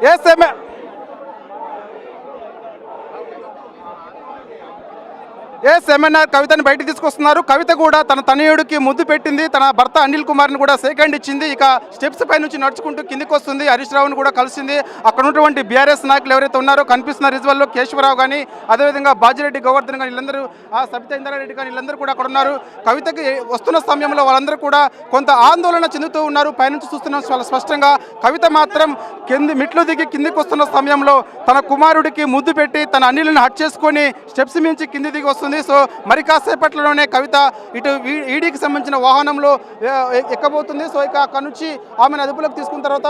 ఏఎస్ఎంఏ MNR కవితని బయటకు తీసుకొస్తున్నారు. కవిత కూడా తన తనయుడికి ముద్దు పెట్టింది. తన భర్త అనిల్ కుమార్ని కూడా సెకండ్ ఇచ్చింది. ఇక స్టెప్స్ పై నుంచి నడుచుకుంటూ కిందికి వస్తుంది. హరీష్ రావుని కూడా కలిసింది. అక్కడ ఉన్నటువంటి బీఆర్ఎస్ నాయకులు ఎవరైతే ఉన్నారో కనిపిస్తున్న రిజువల్లో కేశవరావు కానీ, అదేవిధంగా బాజిరెడ్డి గోవర్ధన్ కానీ, వీళ్ళందరూ సబితా ఇంద్రారెడ్డి కానీ వీళ్ళందరూ కూడా అక్కడ ఉన్నారు. కవితకి వస్తున్న సమయంలో వాళ్ళందరూ కూడా కొంత ఆందోళన చెందుతూ ఉన్నారు. పైనుంచి చూస్తున్నాం చాలా స్పష్టంగా. కవిత మాత్రం మెట్లు దిగి కిందికి వస్తున్న సమయంలో తన కుమారుడికి ముద్దు పెట్టి తన అనిల్ని హట్ చేసుకొని స్టెప్స్ మించి కింది దిగి వస్తుంది. సో మరి కాసేపట్లోనే కవిత ఇటు ఈడీకి సంబంధించిన వాహనంలో ఎక్కబోతుంది. సో ఇక అక్కడ నుంచి ఆమెను అదుపులోకి తీసుకున్న తర్వాత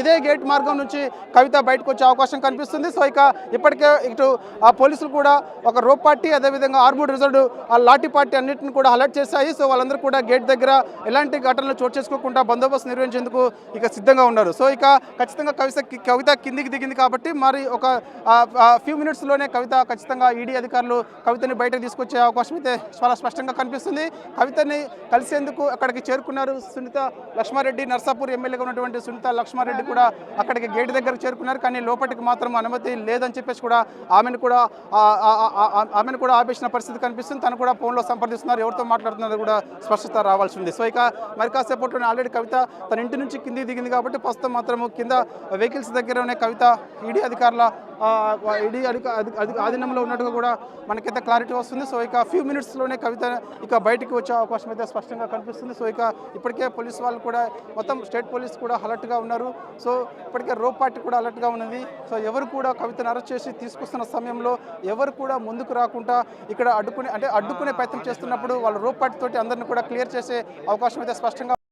ఇదే గేట్ మార్గం నుంచి కవిత బయటకు వచ్చే అవకాశం కనిపిస్తుంది. సో ఇక ఇప్పటికే ఇటు ఆ పోలీసులు కూడా ఒక రోప్ పార్టీ, అదేవిధంగా ఆర్మూడ్ రిజర్వ్ ఆ లాఠీ పార్టీ అన్నింటిని కూడా అలర్ట్ చేశాయి. సో వాళ్ళందరూ కూడా గేట్ దగ్గర ఎలాంటి ఘటనలు చోటు చేసుకోకుండా బందోబస్తు నిర్వహించేందుకు ఇక సిద్ధంగా ఉన్నారు. సో ఇక ఖచ్చితంగా కవిత కిందికి దిగింది కాబట్టి మరి ఒక ఫ్యూ మినిట్స్లోనే కవిత ఖచ్చితంగా ఈడీ అధికారులు కవితని బయటకు తీసుకొచ్చే అవకాశం అయితే చాలా స్పష్టంగా కనిపిస్తుంది. కవితని కలిసేందుకు అక్కడికి చేరుకున్నారు సునీత లక్ష్మారెడ్డి. నర్సాపూర్ ఎమ్మెల్యేగా ఉన్నటువంటి సునీత లక్ష్మారెడ్డి కూడా అక్కడికి గేట్ దగ్గరకు చేరుకున్నారు. కానీ లోపలికి మాత్రం అనుమతి లేదని చెప్పేసి కూడా ఆమెను కూడా ఆపేసిన పరిస్థితి కనిపిస్తుంది. తను కూడా ఫోన్లో సంప్రదిస్తున్నారు. ఎవరితో మాట్లాడుతున్నది కూడా స్పష్టత రావాల్సి ఉంది. సో ఇక మరి కాసేపట్లోనే ఆల్రెడీ కవిత తన ఇంటి నుంచి కిందికి దిగింది కాబట్టి ప్రస్తుతం మాత్రం కింద వెహికల్స్ దగ్గరనే కవిత ఈడీ అధికారుల ఆధీనంలో ఉన్నట్టుగా కూడా మనకైతే క్లారిటీ వస్తుంది. సో ఇక ఫ్యూ మినిట్స్లోనే కవిత ఇక బయటికి వచ్చే అవకాశం అయితే స్పష్టంగా కనిపిస్తుంది. సో ఇక ఇప్పటికే పోలీస్ వాళ్ళు కూడా మొత్తం స్టేట్ పోలీస్ కూడా అలర్ట్గా ఉన్నారు. సో ఇప్పటికే రోప్ పార్టీ కూడా అలర్ట్గా ఉన్నది. సో ఎవరు కూడా కవితను అరెస్ట్ చేసి తీసుకొస్తున్న సమయంలో ఎవరు కూడా ముందుకు రాకుండా ఇక్కడ అడ్డుకునే ప్రయత్నం చేస్తున్నప్పుడు వాళ్ళు రోప్ పార్టీ తోటి అందరిని కూడా క్లియర్ చేసే అవకాశం అయితే స్పష్టంగా